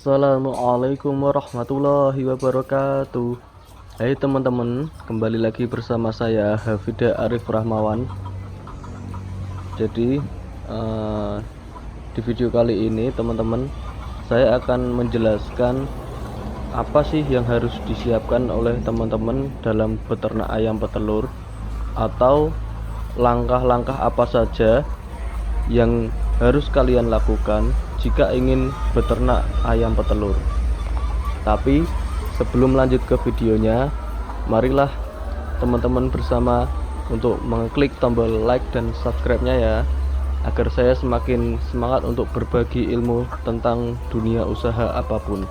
Assalamualaikum warahmatullahi wabarakatuh. Hai teman-teman, kembali lagi bersama saya Hafida Arif Rahmawan. Jadi di video kali ini teman-teman, saya akan menjelaskan apa sih yang harus disiapkan oleh teman-teman dalam beternak ayam petelur, atau langkah-langkah apa saja yang harus kalian lakukan jika ingin beternak ayam petelur. Tapi sebelum lanjut ke videonya, marilah teman-teman bersama untuk mengklik tombol like dan subscribe-nya ya, agar saya semakin semangat untuk berbagi ilmu tentang dunia usaha apapun.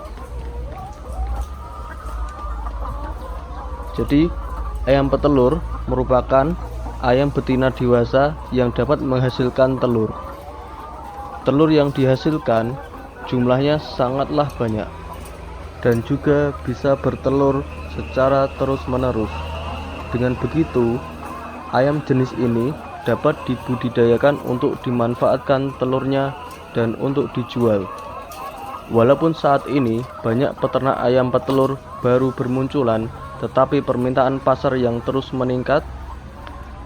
Jadi, ayam petelur merupakan ayam betina dewasa yang dapat menghasilkan telur. Telur yang dihasilkan jumlahnya sangatlah banyak dan juga bisa bertelur secara terus-menerus. Dengan begitu, ayam jenis ini dapat dibudidayakan untuk dimanfaatkan telurnya dan untuk dijual. Walaupun saat ini banyak peternak ayam petelur baru bermunculan, tetapi permintaan pasar yang terus meningkat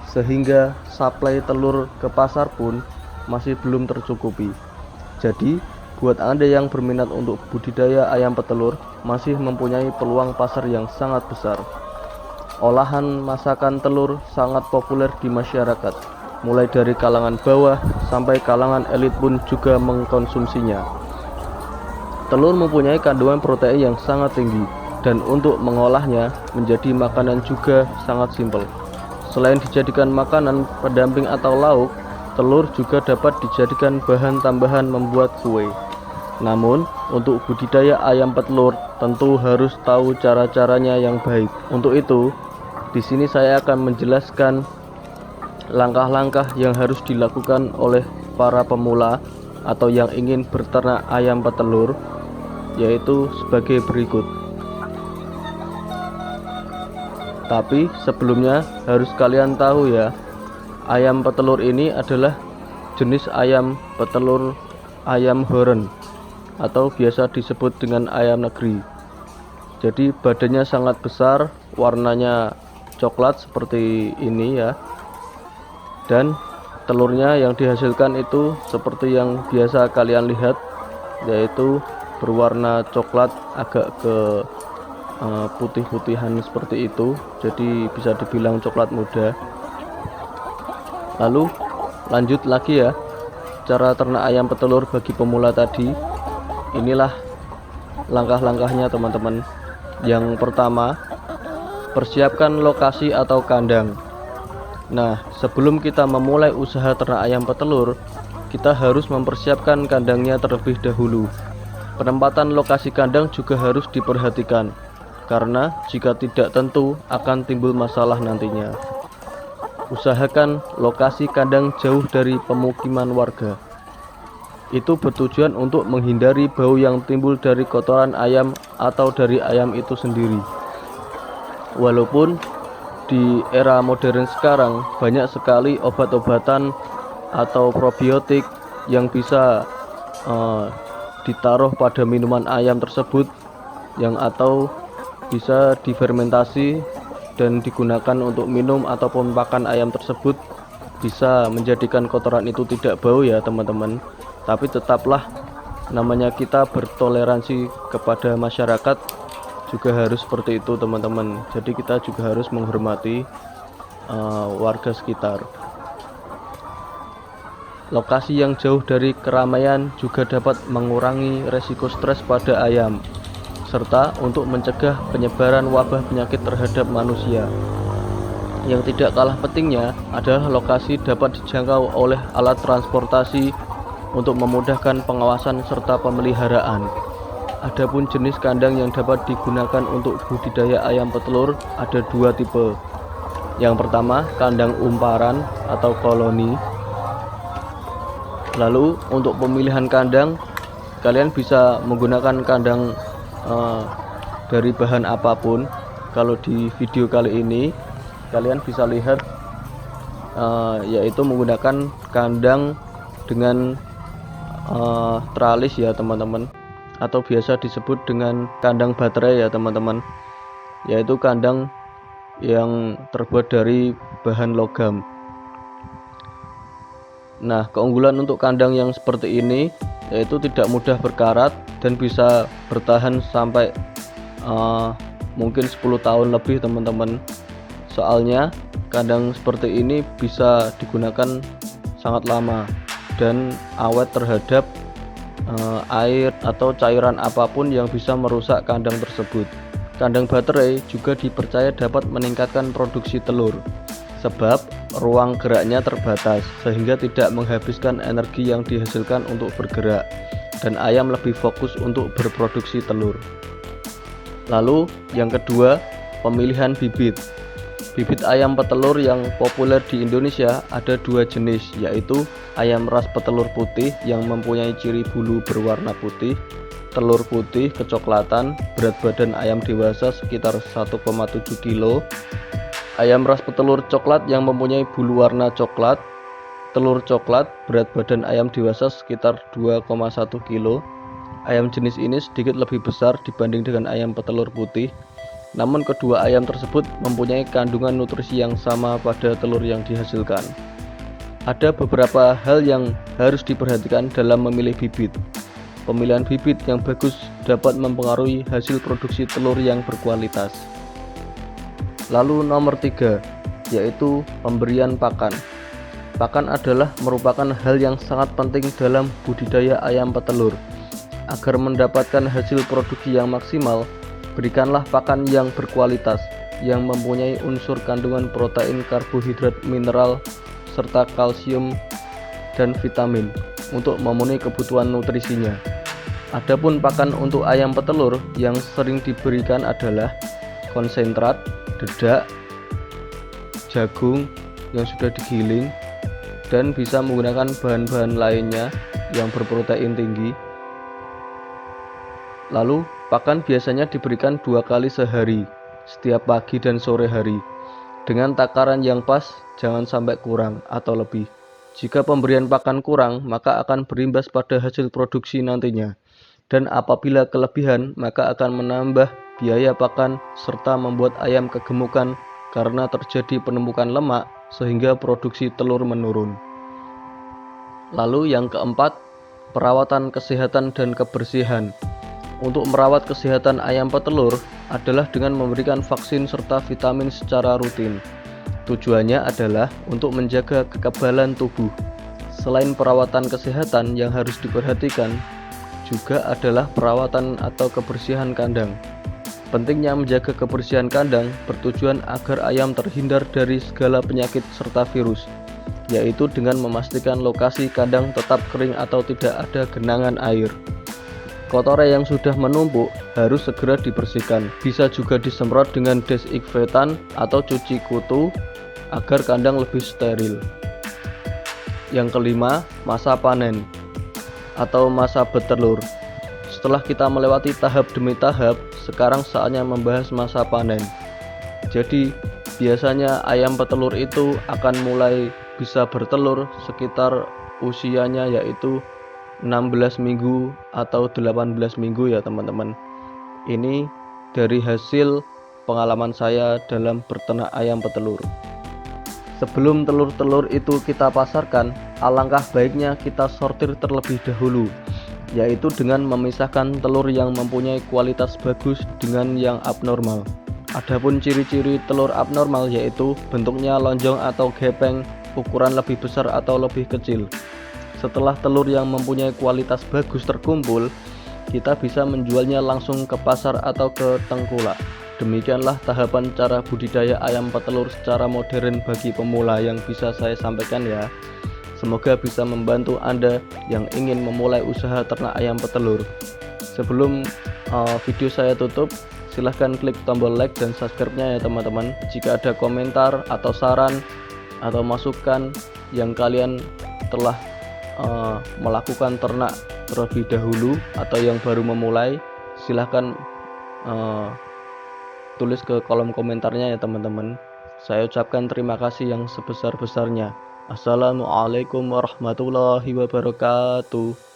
sehingga suplai telur ke pasar pun masih belum tercukupi. Jadi, buat Anda yang berminat untuk budidaya ayam petelur, masih mempunyai peluang pasar yang sangat besar. Olahan masakan telur sangat populer di masyarakat, mulai dari kalangan bawah sampai kalangan elit pun juga mengkonsumsinya. Telur mempunyai kandungan protein yang sangat tinggi, dan untuk mengolahnya menjadi makanan juga sangat simpel. Selain dijadikan makanan pendamping atau lauk, telur juga dapat dijadikan bahan tambahan membuat kue. Namun, untuk budidaya ayam petelur tentu harus tahu cara-caranya yang baik. Untuk itu, di sini saya akan menjelaskan langkah-langkah yang harus dilakukan oleh para pemula atau yang ingin beternak ayam petelur, yaitu sebagai berikut. Tapi sebelumnya harus kalian tahu ya, ayam petelur ini adalah jenis ayam petelur ayam horen atau biasa disebut dengan ayam negeri. Jadi badannya sangat besar, warnanya coklat seperti ini ya. Dan telurnya yang dihasilkan itu seperti yang biasa kalian lihat, yaitu berwarna coklat agak ke putih-putihan seperti itu. Jadi bisa dibilang coklat muda. Lalu lanjut lagi ya, cara ternak ayam petelur bagi pemula tadi. Inilah langkah-langkahnya teman-teman. Yang pertama, persiapkan lokasi atau kandang. Nah, sebelum kita memulai usaha ternak ayam petelur, kita harus mempersiapkan kandangnya terlebih dahulu. Penempatan lokasi kandang juga harus diperhatikan, karena jika tidak tentu akan timbul masalah nantinya. Usahakan lokasi kandang jauh dari pemukiman warga. Itu bertujuan untuk menghindari bau yang timbul dari kotoran ayam atau dari ayam itu sendiri. Walaupun di era modern sekarang banyak sekali obat-obatan atau probiotik yang bisa ditaruh pada minuman ayam tersebut, yang atau bisa difermentasi dan digunakan untuk minum ataupun pakan ayam tersebut, bisa menjadikan kotoran itu tidak bau ya teman-teman. Tapi tetaplah, namanya kita bertoleransi kepada masyarakat, juga harus seperti itu teman-teman. Jadi kita juga harus menghormati warga sekitar. Lokasi yang jauh dari keramaian juga dapat mengurangi resiko stres pada ayam, serta untuk mencegah penyebaran wabah penyakit terhadap manusia. Yang tidak kalah pentingnya adalah lokasi dapat dijangkau oleh alat transportasi untuk memudahkan pengawasan serta pemeliharaan. Adapun jenis kandang yang dapat digunakan untuk budidaya ayam petelur ada dua tipe. Yang pertama, kandang umparan atau koloni. Lalu untuk pemilihan kandang, kalian bisa menggunakan kandang dari bahan apapun. Kalau di video kali ini kalian bisa lihat yaitu menggunakan kandang dengan tralis ya teman-teman. atau biasa disebut dengan kandang baterai ya teman-teman, yaitu kandang yang terbuat dari bahan logam. Nah, keunggulan untuk kandang yang seperti ini yaitu tidak mudah berkarat dan bisa bertahan sampai mungkin 10 tahun lebih teman-teman. Soalnya kandang seperti ini bisa digunakan sangat lama dan awet terhadap air atau cairan apapun yang bisa merusak kandang tersebut. Kandang baterai juga dipercaya dapat meningkatkan produksi telur, sebab ruang geraknya terbatas sehingga tidak menghabiskan energi yang dihasilkan untuk bergerak, dan ayam lebih fokus untuk berproduksi telur. Lalu yang kedua, pemilihan bibit. Bibit ayam petelur yang populer di Indonesia ada dua jenis, yaitu ayam ras petelur putih yang mempunyai ciri bulu berwarna putih, telur putih kecoklatan, berat badan ayam dewasa sekitar 1,7 kg. Ayam ras petelur coklat yang mempunyai bulu warna coklat, telur coklat, berat badan ayam dewasa sekitar 2,1 kg. Ayam jenis ini sedikit lebih besar dibanding dengan ayam petelur putih. Namun kedua ayam tersebut mempunyai kandungan nutrisi yang sama pada telur yang dihasilkan. Ada beberapa hal yang harus diperhatikan dalam memilih bibit. Pemilihan bibit yang bagus dapat mempengaruhi hasil produksi telur yang berkualitas. Lalu nomor 3, yaitu pemberian pakan. Pakan adalah merupakan hal yang sangat penting dalam budidaya ayam petelur. Agar mendapatkan hasil produksi yang maksimal, berikanlah pakan yang berkualitas, yang mempunyai unsur kandungan protein, karbohidrat, mineral, serta kalsium dan vitamin untuk memenuhi kebutuhan nutrisinya. Adapun pakan untuk ayam petelur yang sering diberikan adalah konsentrat, dedak, jagung yang sudah digiling, dan bisa menggunakan bahan-bahan lainnya yang berprotein tinggi. Lalu pakan biasanya diberikan 2 kali sehari, setiap pagi dan sore hari, dengan takaran yang pas, jangan sampai kurang atau lebih. Jika pemberian pakan kurang, maka akan berimbas pada hasil produksi nantinya, dan apabila kelebihan, maka akan menambah biaya pakan serta membuat ayam kegemukan karena terjadi penumpukan lemak sehingga produksi telur menurun. Lalu yang keempat, perawatan kesehatan dan kebersihan. Untuk merawat kesehatan ayam petelur adalah dengan memberikan vaksin serta vitamin secara rutin. Tujuannya adalah untuk menjaga kekebalan tubuh. Selain perawatan kesehatan yang harus diperhatikan, juga adalah perawatan atau kebersihan kandang. Pentingnya menjaga kebersihan kandang bertujuan agar ayam terhindar dari segala penyakit serta virus, yaitu dengan memastikan lokasi kandang tetap kering atau tidak ada genangan air. Kotoran yang sudah menumpuk harus segera dibersihkan. Bisa juga disemprot dengan desinfektan atau cuci kutu agar kandang lebih steril. Yang kelima, masa panen atau masa bertelur. Setelah kita melewati tahap demi tahap, sekarang saatnya membahas masa panen. Jadi, biasanya ayam petelur itu akan mulai bisa bertelur sekitar usianya yaitu 16 minggu atau 18 minggu ya teman-teman. Ini dari hasil pengalaman saya dalam berternak ayam petelur. Sebelum telur-telur itu kita pasarkan, alangkah baiknya kita sortir terlebih dahulu, yaitu dengan memisahkan telur yang mempunyai kualitas bagus dengan yang abnormal. Adapun ciri-ciri telur abnormal yaitu bentuknya lonjong atau gepeng, ukuran lebih besar atau lebih kecil. Setelah telur yang mempunyai kualitas bagus terkumpul, kita bisa menjualnya langsung ke pasar atau ke tengkulak. Demikianlah tahapan cara budidaya ayam petelur secara modern bagi pemula yang bisa saya sampaikan ya. Semoga bisa membantu Anda yang ingin memulai usaha ternak ayam petelur. Sebelum video saya tutup, silahkan klik tombol like dan subscribe-nya ya teman-teman. Jika ada komentar atau saran atau masukan yang kalian telah melakukan ternak terlebih dahulu atau yang baru memulai, silahkan tulis ke kolom komentarnya ya teman-teman. Saya ucapkan terima kasih yang sebesar-besarnya. Assalamualaikum warahmatullahi wabarakatuh.